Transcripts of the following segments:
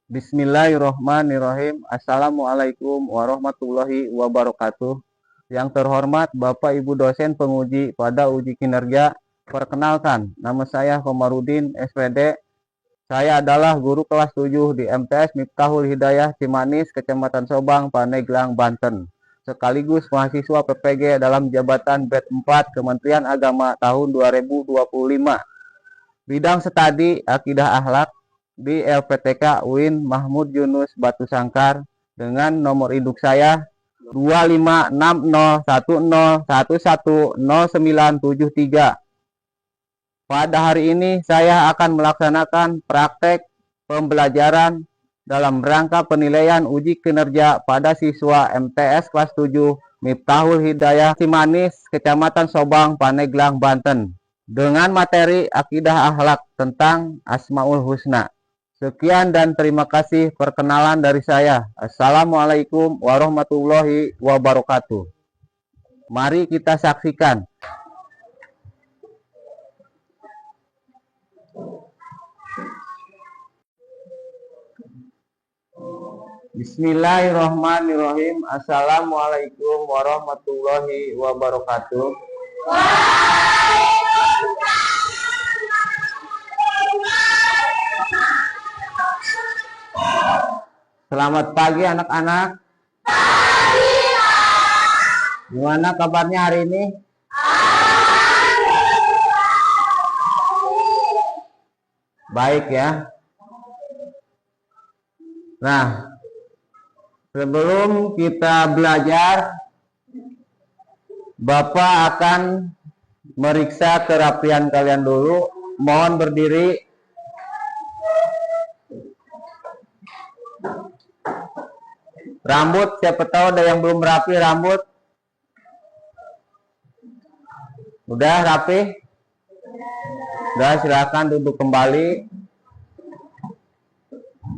Bismillahirrohmanirrohim. Assalamualaikum warahmatullahi wabarakatuh. Yang terhormat Bapak Ibu dosen penguji pada uji kinerja, perkenalkan, nama saya Komarudin SPD. Saya adalah guru kelas 7 di MTS Miftahul Hidayah Cimanis, Kecamatan Sobang, Pandeglang, Banten. Sekaligus mahasiswa PPG dalam jabatan BED 4 Kementerian Agama tahun 2025. Bidang studi Akidah Akhlak di LPTK UIN Mahmud Yunus Batu Sangkar dengan nomor induk saya 256010110973. Pada hari ini saya akan melaksanakan praktek pembelajaran dalam rangka penilaian uji kinerja pada siswa MTS kelas 7 Miftahul Hidayah Cimanis, Kecamatan Sobang, Pandeglang, Banten dengan materi Akidah Akhlak tentang Asmaul Husna. Sekian dan terima kasih perkenalan dari saya. Assalamualaikum warahmatullahi wabarakatuh. Mari kita saksikan. Bismillahirrahmanirrahim. Assalamualaikum warahmatullahi wabarakatuh. Selamat pagi anak-anak. Pagi, Pak. Gimana kabarnya hari ini? Baik ya. Nah, sebelum kita belajar, Bapak akan meriksa kerapian kalian dulu. Mohon berdiri. Rambut, siapa tahu ada yang belum rapi rambut? Udah rapi? Udah, silakan duduk kembali.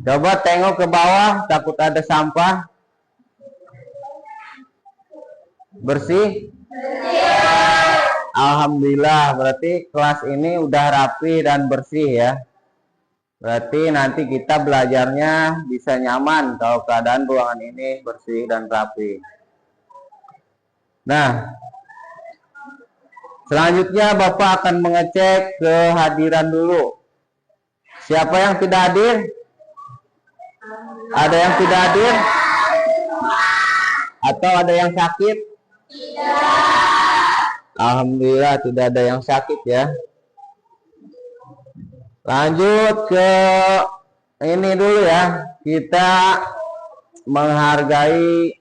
Coba tengok ke bawah, takut ada sampah. Bersih? Alhamdulillah, berarti kelas ini udah rapi dan bersih ya. Berarti nanti kita belajarnya bisa nyaman kalau keadaan ruangan ini bersih dan rapi. Nah, selanjutnya Bapak akan mengecek kehadiran dulu. Siapa yang tidak hadir? Ada yang tidak hadir? Atau ada yang sakit? Tidak. Alhamdulillah tidak ada yang sakit ya. Lanjut ke ini dulu ya. Kita menghargai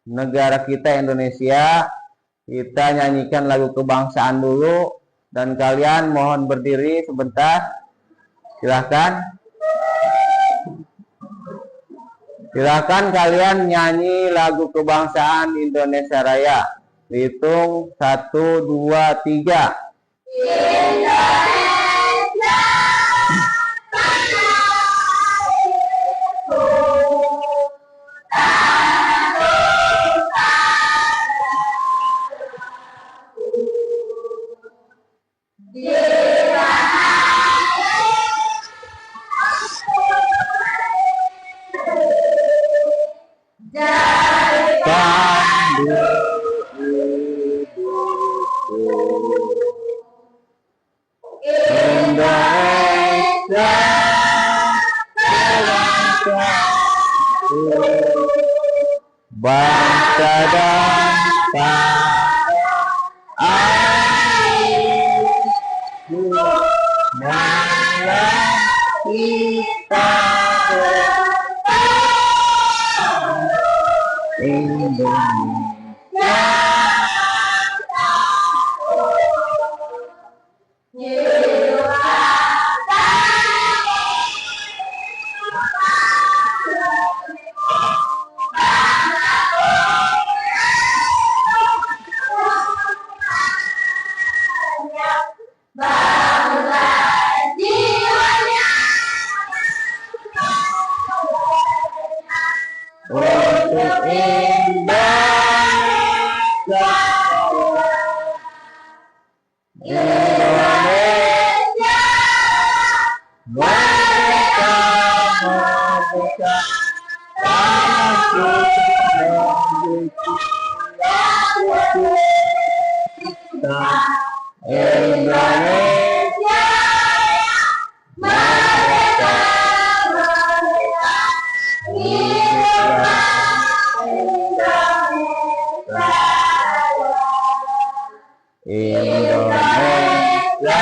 negara kita Indonesia. Kita nyanyikan lagu kebangsaan dulu. Dan kalian mohon berdiri sebentar. Silahkan. Silahkan kalian nyanyi lagu kebangsaan Indonesia Raya. Hitung 1, 2, 3. Bangsa dan tanah air mana kita Indonesia. Untuk Indonesia, Indonesia, mereka Indonesia merdeka, merdeka, Indonesia merdeka, merdeka, Indonesia merdeka, merdeka, hiduplah Indonesia.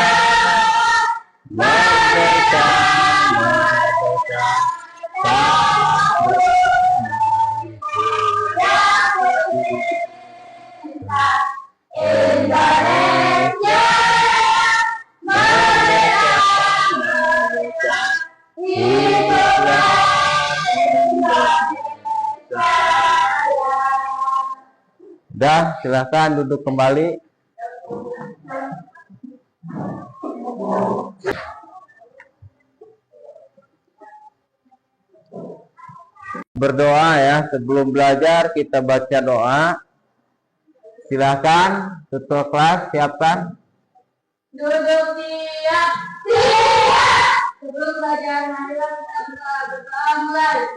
Dah, silakan duduk kembali. Berdoa ya, sebelum belajar kita baca doa. Silakan, ketua kelas siapkan. Duduk siap, siap. Sebelum belajar marilah kita berdoa mulai.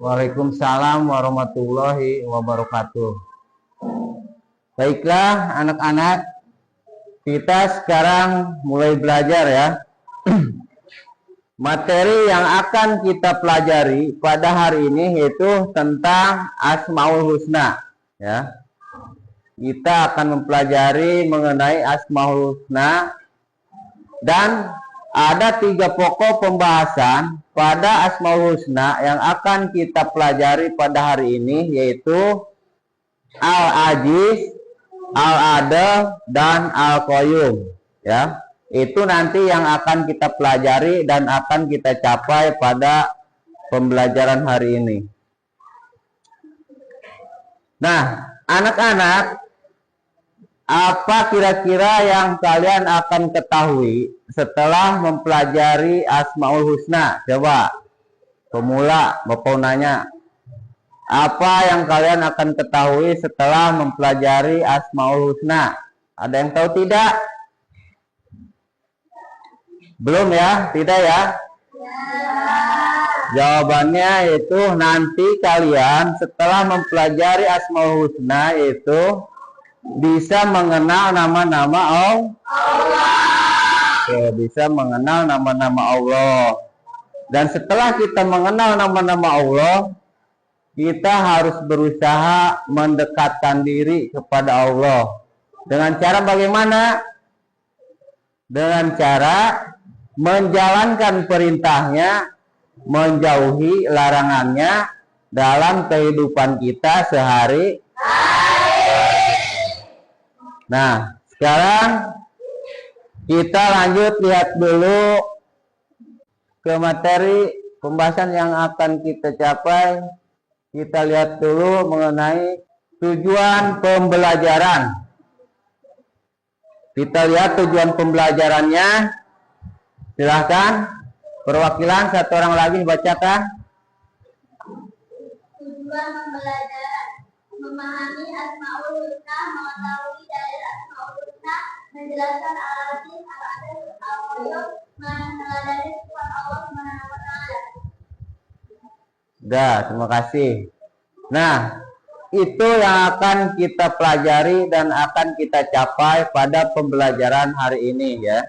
Waalaikumsalam warahmatullahi wabarakatuh. Baiklah anak-anak, kita sekarang mulai belajar ya. Materi yang akan kita pelajari pada hari ini yaitu tentang Asmaul Husna ya. Kita akan mempelajari mengenai Asmaul Husna dan ada 3 pokok pembahasan pada Asmaul Husna yang akan kita pelajari pada hari ini, yaitu Al-Aziz, Al-Adil, dan Al-Qayyum ya. Itu nanti yang akan kita pelajari dan akan kita capai pada pembelajaran hari ini. Nah, anak-anak, apa kira-kira yang kalian akan ketahui setelah mempelajari Asmaul Husna? Coba, pemula, Bapak nanya. Apa yang kalian akan ketahui setelah mempelajari Asmaul Husna? Ada yang tahu tidak? Belum ya? Tidak ya? Jawabannya itu nanti kalian setelah mempelajari Asmaul Husna itu bisa mengenal nama-nama Allah. Oke, bisa mengenal nama-nama Allah. Dan setelah kita mengenal nama-nama Allah, kita harus berusaha mendekatkan diri kepada Allah. Dengan cara bagaimana? Dengan cara menjalankan perintahnya, menjauhi larangannya dalam kehidupan kita sehari. Nah, sekarang kita lanjut lihat dulu ke materi pembahasan yang akan kita capai. Kita lihat dulu mengenai tujuan pembelajaran. Kita lihat tujuan pembelajarannya. Silahkan, perwakilan satu orang lagi bacakan. Tujuan pembelajaran memahami Asmaul Husna, mengetahui dari Asmaul Husna, menjelaskan al-aziz, al-adil, al-qayyum, meneladani sifat Allah Subhanahu wa taala. Dah, terima kasih. Nah, itu yang akan kita pelajari dan akan kita capai pada pembelajaran hari ini ya.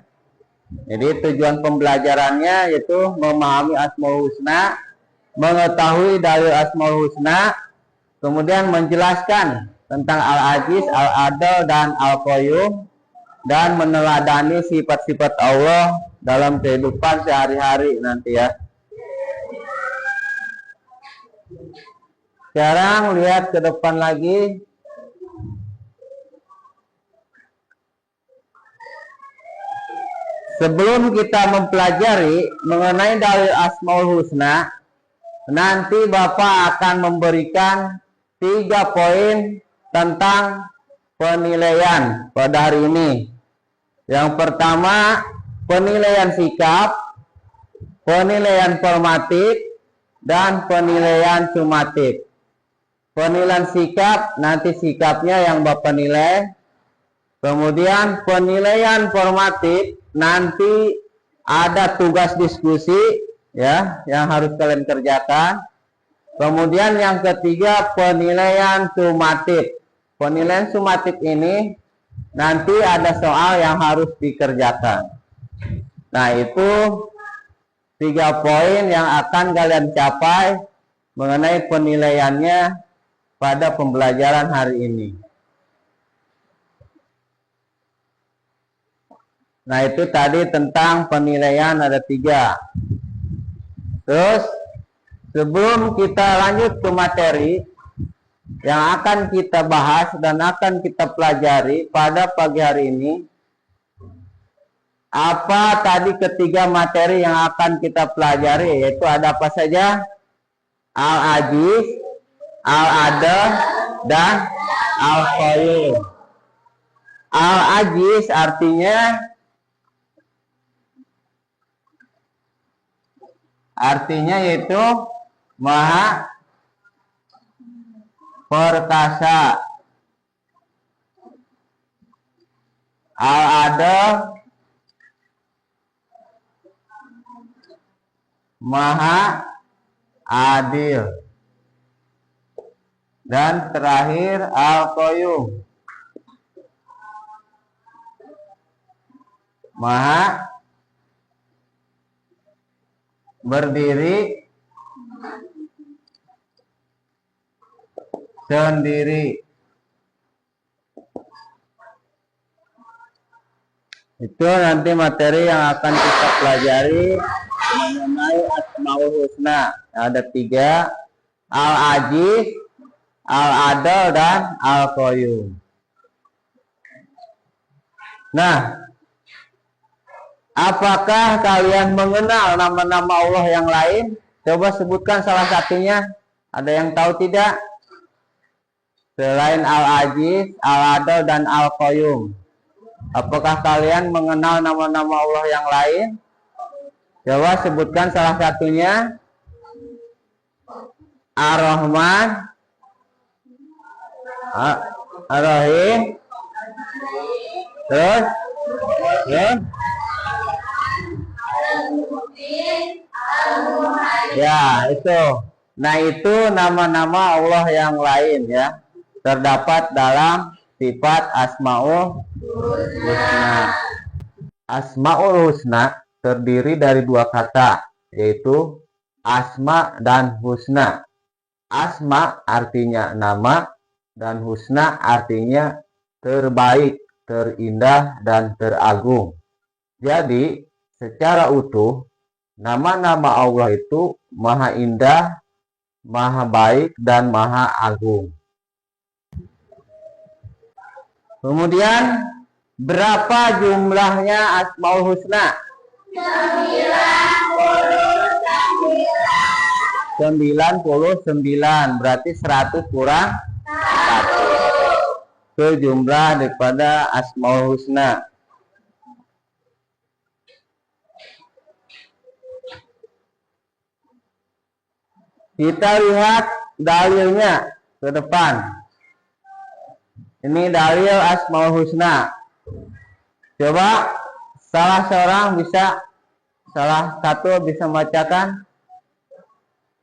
Jadi tujuan pembelajarannya yaitu memahami Asmaul Husna, mengetahui dalil Asmaul Husna, kemudian menjelaskan tentang Al-Aziz, Al-Adil, dan Al-Qayyum, dan meneladani sifat-sifat Allah dalam kehidupan sehari-hari nanti ya. Sekarang lihat ke depan lagi. Sebelum kita mempelajari mengenai dalil Asmaul Husna, nanti Bapak akan memberikan 3 poin tentang penilaian pada hari ini. Yang pertama, penilaian sikap, penilaian formatif, dan penilaian sumatif. Penilaian sikap, nanti sikapnya yang Bapak nilai. Kemudian penilaian formatif, nanti ada tugas diskusi ya yang harus kalian kerjakan. Kemudian yang ketiga penilaian sumatif. Penilaian sumatif ini nanti ada soal yang harus dikerjakan. Nah, itu 3 poin yang akan kalian capai mengenai penilaiannya pada pembelajaran hari ini. Nah, itu tadi tentang penilaian ada 3. Terus, sebelum kita lanjut ke materi yang akan kita bahas dan akan kita pelajari pada pagi hari ini, apa tadi ketiga materi yang akan kita pelajari, yaitu ada apa saja? Al-Aziz, Al-Adil, dan Al-Qayyum. Al-Aziz artinya yaitu maha perkasa. Al-Adil maha adil. Dan terakhir Al-Qayyum maha berdiri sendiri. Itu nanti materi yang akan kita pelajari mengenai Asmaul Husna. Ada 3, Al-Aziz, Al-Adil, dan Al-Qayyum. Nah, apakah kalian mengenal nama-nama Allah yang lain? Coba sebutkan salah satunya. Ada yang tahu tidak? Selain Al-Aziz, Al-Adil, dan Al-Qayyum, apakah kalian mengenal nama-nama Allah yang lain? Coba sebutkan salah satunya. Ar-Rahman, Ar-Rahim, terus ya itu. Nah, itu nama-nama Allah yang lain ya, terdapat dalam sifat Asmaul Husna. Asmaul Husna terdiri dari 2 kata, yaitu Asma dan Husna. Asma artinya nama, dan husna artinya terbaik, terindah, dan teragung. Jadi, secara utuh, nama-nama Allah itu maha indah, maha baik, dan maha agung. Kemudian, berapa jumlahnya Asmaul Husna? 99, berarti 100 kurang 1. Itu jumlah daripada Asmaul Husna. Kita lihat dalilnya ke depan. Ini dalil Asmaul Husna. Coba salah satu bisa membacakan?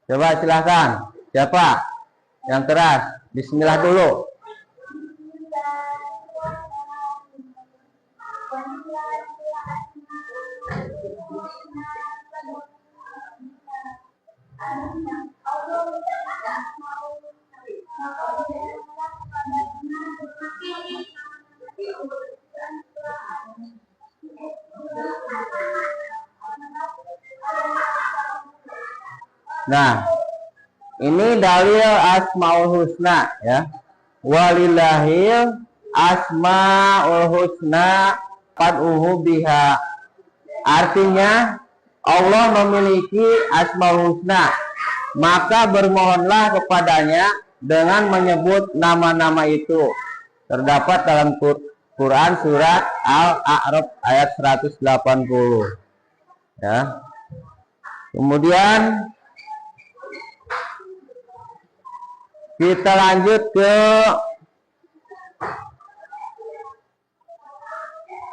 Coba silakan. Siapa? Yang keras. Bismillah dulu. Nah, ini dalil Asmaul Husna ya. Walillahil Asmaul Husna fad'uhu biha. Artinya Allah memiliki Asmaul Husna, maka bermohonlah kepadanya dengan menyebut nama-nama itu. Terdapat dalam Quran surat Al-A'raf ayat 180. Ya. Kemudian kita lanjut ke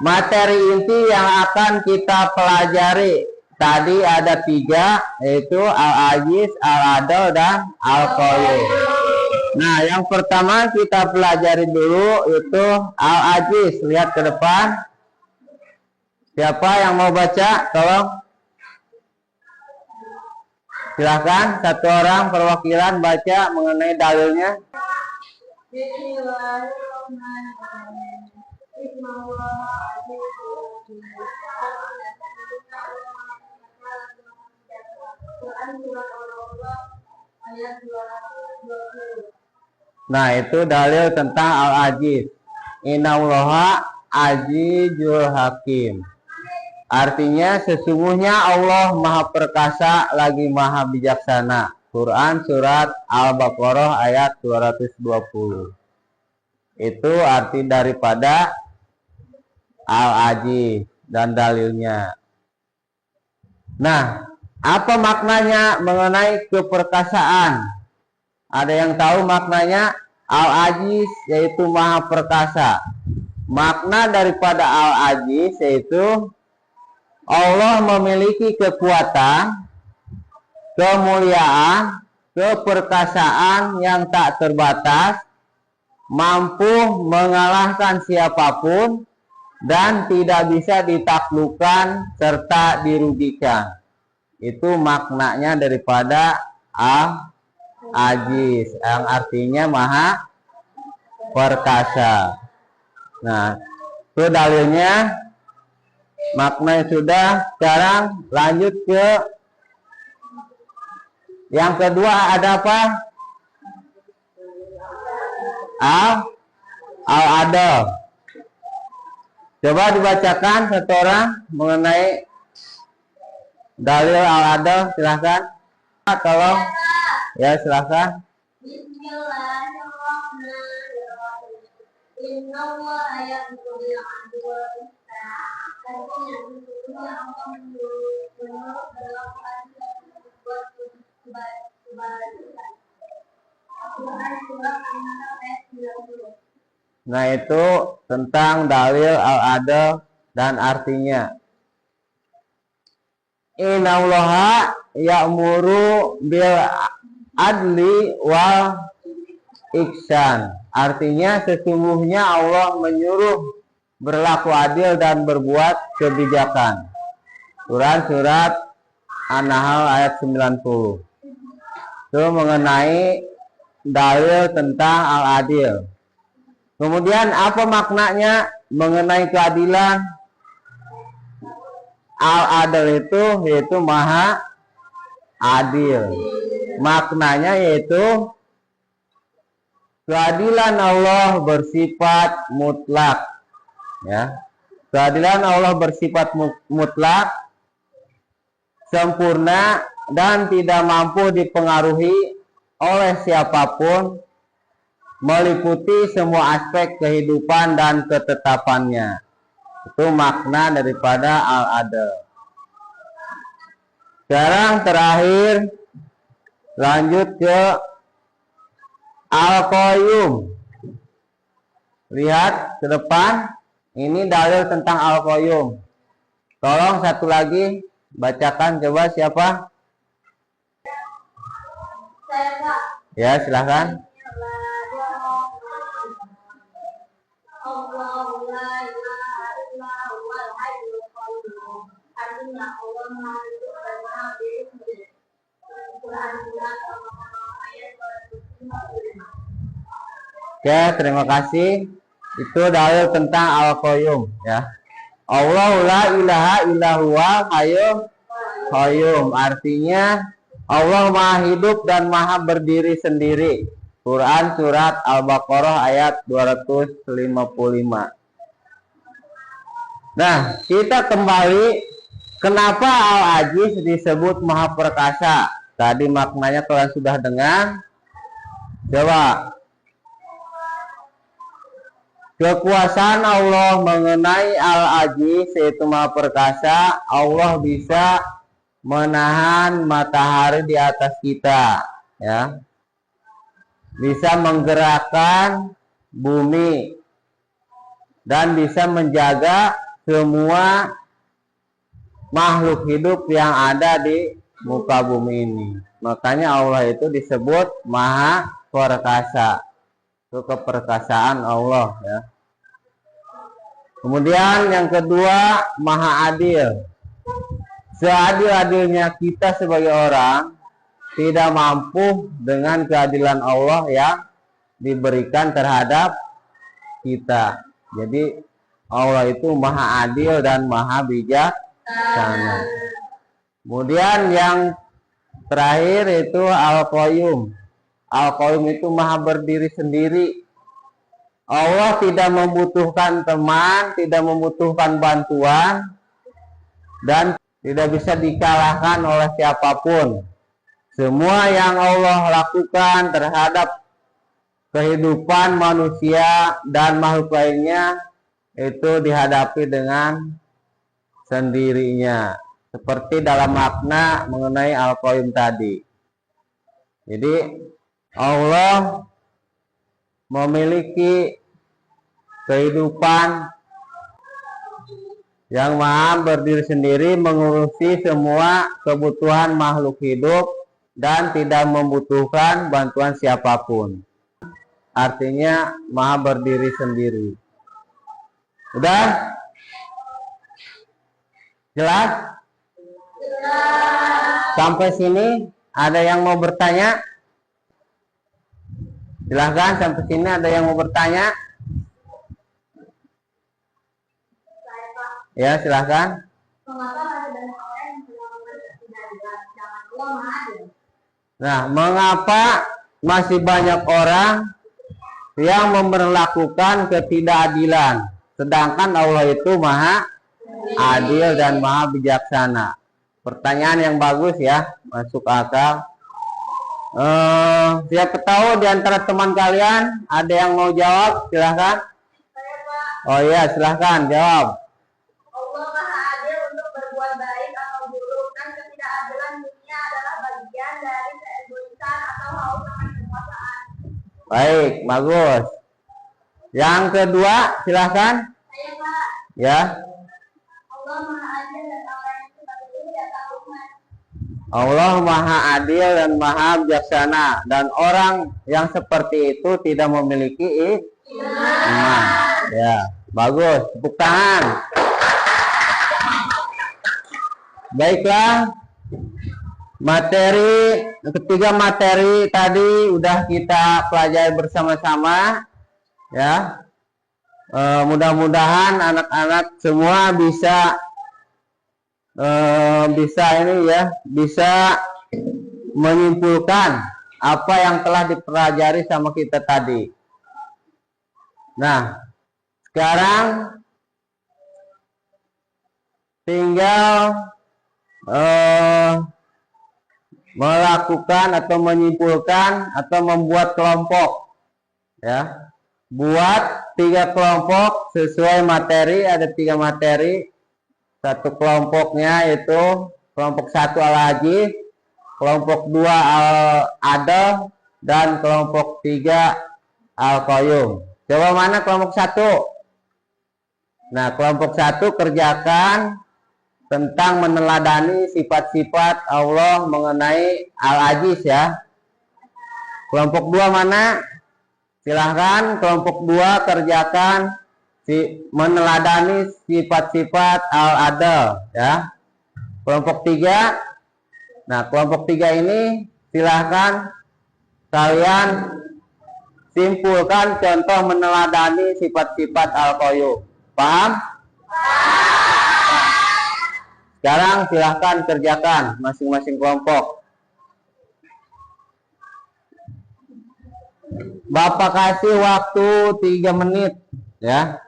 materi inti yang akan kita pelajari. Tadi ada 3, yaitu Al-Aziz, Al-Adil, dan Al-Qayyum. Nah, yang pertama kita pelajari dulu itu Al-Aziz. Lihat ke depan. Siapa yang mau baca? Tolong. Silahkan, satu orang perwakilan baca mengenai dalilnya. Nah, itu dalil tentang Al-Aziz. Innallaha azizul hakim. Artinya sesungguhnya Allah maha perkasa lagi maha bijaksana. Quran surat Al-Baqarah ayat 220. Itu arti daripada Al-Aziz dan dalilnya. Nah, apa maknanya mengenai keperkasaan? Ada yang tahu maknanya? Al-Aziz yaitu maha perkasa. Makna daripada Al-Aziz yaitu Allah memiliki kekuatan, kemuliaan, keperkasaan yang tak terbatas, mampu mengalahkan siapapun, dan tidak bisa ditaklukkan serta dirugikan. Itu maknanya daripada Al-Aziz, yang artinya maha perkasa. Nah, itu dalilnya. Maknanya sudah. Sekarang lanjut ke yang kedua. Ada apa? Al-Adil. Coba dibacakan satu orang mengenai dalil Al-Adil. Silahkan. Tolong. Ya, silahkan. Bismillahirrahmanirrahim. Innallaha ya'muru bil 'adli wal ihsan. Artinya sesungguhnya Allah menyuruh berlaku adil dan berbuat kebaikan. Quran surat An-Nahl ayat 90. Nah, itu tentang dalil Al-Adil dan artinya. Innallaha ya'muru bil adli wal ihsan. Artinya sesungguhnya Allah menyuruh berlaku adil dan berbuat kebijakan. Quran surat An-Nahl ayat 90. Itu mengenai dalil tentang al-adil. Kemudian apa maknanya mengenai keadilan? Al-adil itu yaitu maha adil. Maknanya yaitu keadilan Allah bersifat mutlak. Ya. Keadilan Allah bersifat mutlak, sempurna, dan tidak mampu dipengaruhi oleh siapapun, meliputi semua aspek kehidupan dan ketetapannya. Itu makna daripada al-adl. Sekarang terakhir lanjut ke al-qayyum. Lihat ke depan, ini dalil tentang al-qayyum. Tolong satu lagi bacakan, coba siapa? Saya Pak. Ya, silahkan. Allahu la ilaha illa huwal hayyul qayyum. Artinya Allah Maha Hidup dan Maha Berdiri. Quran surat Al-Baqarah ayat 255. Oke, terima kasih. Itu dalil tentang al-qayyum ya. Allahu la ilaha illa huwal hayyul qayyum. Artinya Allah Maha Hidup dan Maha Berdiri sendiri. Quran surat Al-Baqarah ayat 255. Nah, kita kembali, kenapa Al-Aziz disebut Maha Perkasa? Tadi maknanya kalian sudah dengar. Coba. Kekuasaan Allah mengenai Al-Aziz yaitu Maha Perkasa, Allah bisa menahan matahari di atas kita, ya. Bisa menggerakkan bumi dan bisa menjaga semua makhluk hidup yang ada di muka bumi ini. Makanya Allah itu disebut Maha Perkasa. Itu keperkasaan Allah ya. Kemudian yang kedua, Maha Adil. Seadil-adilnya kita sebagai orang tidak mampu dengan keadilan Allah yang diberikan terhadap kita. Jadi Allah itu Maha Adil dan Maha Bijaksana. Kemudian yang terakhir itu Al-Qayyum. Al-Qayyum itu Maha Berdiri sendiri. Allah tidak membutuhkan teman, tidak membutuhkan bantuan, dan tidak bisa dikalahkan oleh siapapun. Semua yang Allah lakukan terhadap kehidupan manusia dan makhluk lainnya itu dihadapi dengan sendirinya. Seperti dalam makna mengenai Al-Qayyum tadi. Jadi Allah memiliki kehidupan yang Maha Berdiri sendiri, mengurusi semua kebutuhan makhluk hidup dan tidak membutuhkan bantuan siapapun. Artinya Maha Berdiri sendiri. Udah? Jelas? Sampai sini ada yang mau bertanya? Silahkan, sampai sini ada yang mau bertanya? Ya, silahkan. Mengapa masih banyak orang yang bilang tidak jelas jangan Allah Maha Adil? Nah, mengapa masih banyak orang yang memperlakukan ketidakadilan, sedangkan Allah itu Maha Adil dan Maha Bijaksana? Pertanyaan yang bagus ya, masuk akal. Siapa tahu di antara teman kalian ada yang mau jawab? Silahkan. Saya Pak. Oh iya, silahkan jawab. Allah Maha Adil untuk berbuat baik atau buruk, dan ketidakadilan dunia adalah bagian dari keegoisan atau haus akan kekuasaan. Baik, bagus. Yang kedua, silahkan. Saya Pak. Ya. Allah Maha Adil dan Allah yang seperti itu tidak tahu Mas. Allah Maha Adil dan Maha Bijaksana, dan orang yang seperti itu tidak memiliki iman. Ya, bagus. Tepuk tangan. Baiklah, Ketiga materi tadi udah kita pelajari bersama-sama ya. Mudah-mudahan anak-anak semua bisa bisa menyimpulkan apa yang telah dipelajari sama kita tadi. Nah, sekarang tinggal melakukan atau menyimpulkan atau membuat kelompok ya. Buat 3 kelompok sesuai materi. Ada 3 materi. Satu kelompoknya itu kelompok 1 al-ajiz, kelompok 2 al-adl, dan kelompok 3 al-qayyum. Coba mana kelompok 1? Nah, kelompok 1 kerjakan tentang meneladani sifat-sifat Allah mengenai al-ajiz ya. Kelompok 2 mana? Silahkan kelompok 2 kerjakan meneladani sifat-sifat al-adl ya. Kelompok 3, nah kelompok 3 ini silahkan kalian simpulkan contoh meneladani sifat-sifat al-qayyum. Paham? Sekarang silahkan kerjakan masing-masing kelompok. Bapak kasih waktu 3 menit ya.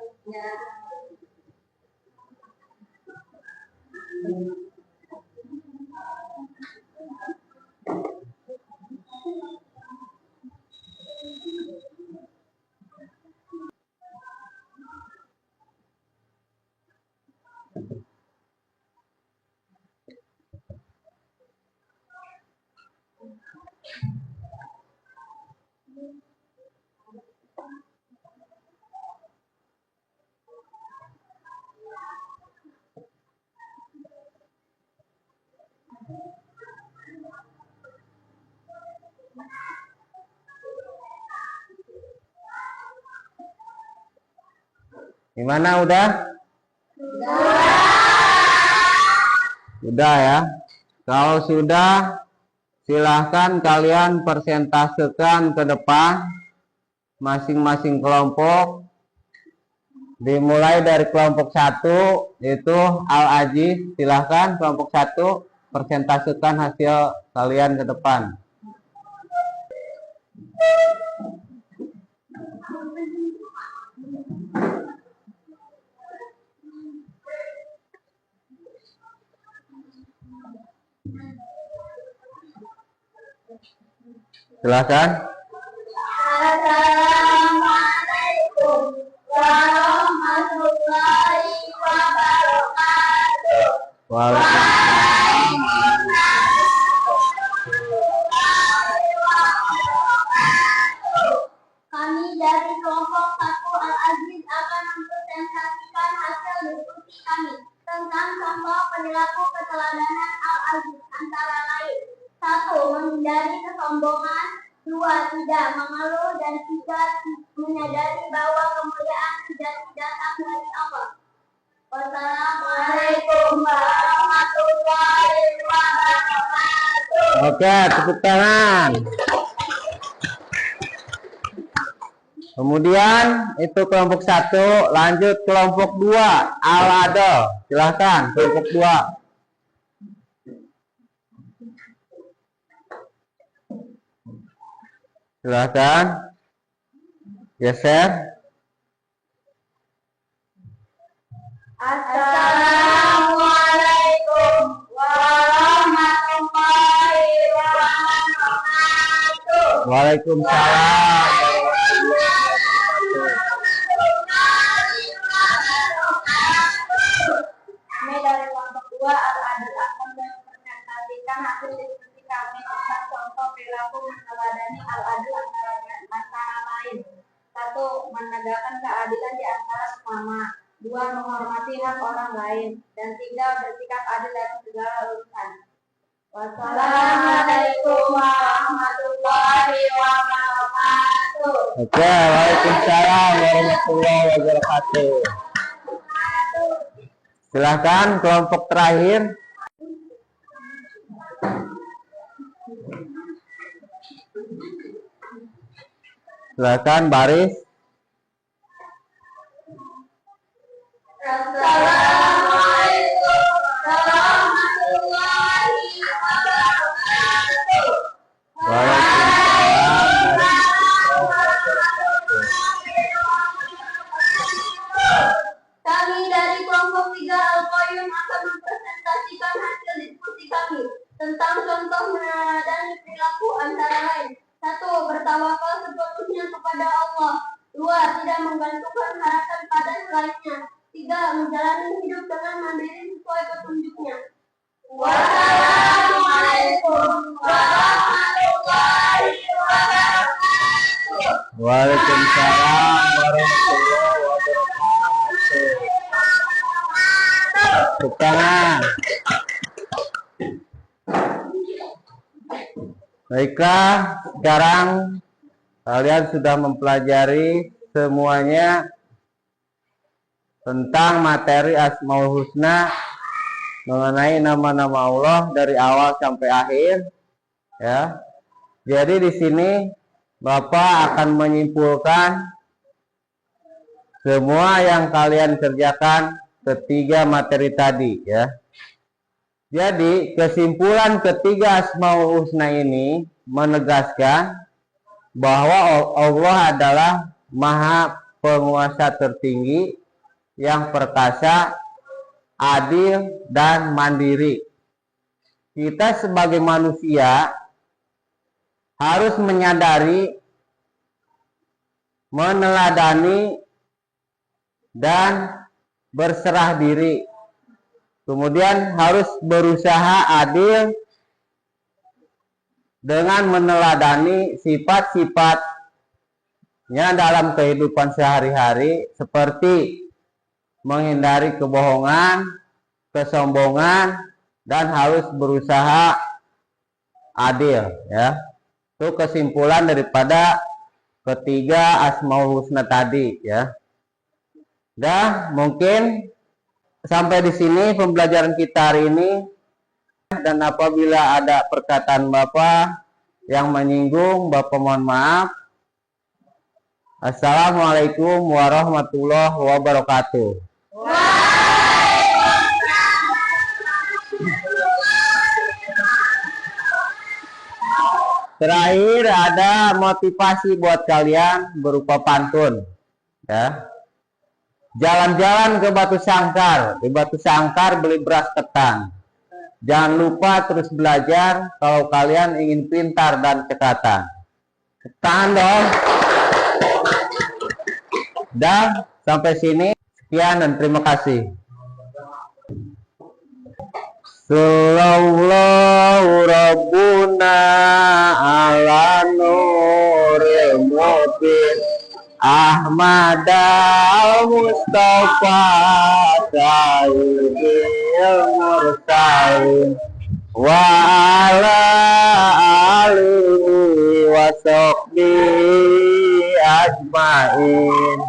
Gimana udah? Udah ya. Kalau sudah, silahkan kalian persentasekan ke depan masing-masing kelompok. Dimulai dari kelompok 1 itu al-ajiz. Silahkan kelompok 1 persentasekan hasil kalian ke depan. Silakan. Assalamualaikum warahmatullahi wabarakatuh. Kami dari kelompok 1 al-ajiz akan mempresentasikan hasil diskusi kami tentang contoh perilaku keteladanan al-ajiz antara lain: 1. Menghindari kesombongan, 2. Tidak mengeluh, dan 3. Menyadari bahwa kemuliaan sejati datang dari Allah. Wassalamualaikum warahmatullahi wabarakatuh. Oke, tepuk tangan. Kemudian itu kelompok 1, lanjut kelompok 2 al-adl. Silahkan kelompok 2. Silahkan geser. Assalamualaikum warahmatullahi wabarakatuh. Waalaikumsalam. Kami dari kelompok 2 al-adl akan mempresentasikan hasil diskusi kami tentang contoh perilaku meneladani al-adl antara lain: 1. Menegakkan keadilan di antara sesama, 2. Menghormati hak orang lain, dan 3. Bersikap adil dalam segala urusan. Wassalamualaikum warahmatullahi wabarakatuh. Oke, waalaikumsalam warahmatullahi wabarakatuh. Silahkan kelompok terakhir. Silakan baris. Assalamualaikum warahmatullahi wabarakatuh. Kami dari kelompok 3 Al-Qayyum akan mempresentasikan hasil diskusi kami tentang contoh meneladani perilaku antara lain. 1. Bertawakal sepenuhnya kepada Allah. 2. Tidak menggantungkan harapan pada selainnya. 3. Menjalani hidup dengan mandiri sesuai petunjuknya. Wassalamualaikum warahmatullahi wabarakatuh. Waalaikumsalam warahmatullahi wabarakatuh. Tepuk tangan. Baiklah, sekarang kalian sudah mempelajari semuanya tentang materi Asmaul Husna, mengenai nama-nama Allah dari awal sampai akhir, ya. Jadi di sini Bapak akan menyimpulkan semua yang kalian kerjakan ketiga materi tadi, ya. Jadi kesimpulan ketiga Asmaul Husna ini menegaskan bahwa Allah adalah Maha Penguasa tertinggi yang perkasa, adil, dan mandiri. Kita sebagai manusia harus menyadari, meneladani, dan berserah diri. Kemudian harus berusaha adil dengan meneladani sifat-sifatnya dalam kehidupan sehari-hari, seperti menghindari kebohongan, kesombongan, dan harus berusaha adil, ya. Itu kesimpulan daripada ketiga Asmaul Husna tadi, ya. Dah, mungkin sampai di sini pembelajaran kita hari ini, dan apabila ada perkataan Bapak yang menyinggung, Bapak mohon maaf. Assalamualaikum warahmatullahi wabarakatuh. Terakhir ada motivasi buat kalian berupa pantun, ya. Jalan-jalan ke Batu Sangkar, di Batu Sangkar beli beras ketan. Jangan lupa terus belajar kalau kalian ingin pintar dan cekatan. Tangan dong. Dan sampai sini sekian dan terima kasih. Sallallahu Rabbuna ala nuril mubin Ahmad al-Mustafa Sayyidil Mursalin wa ala alihi wa sahbihi ajmain.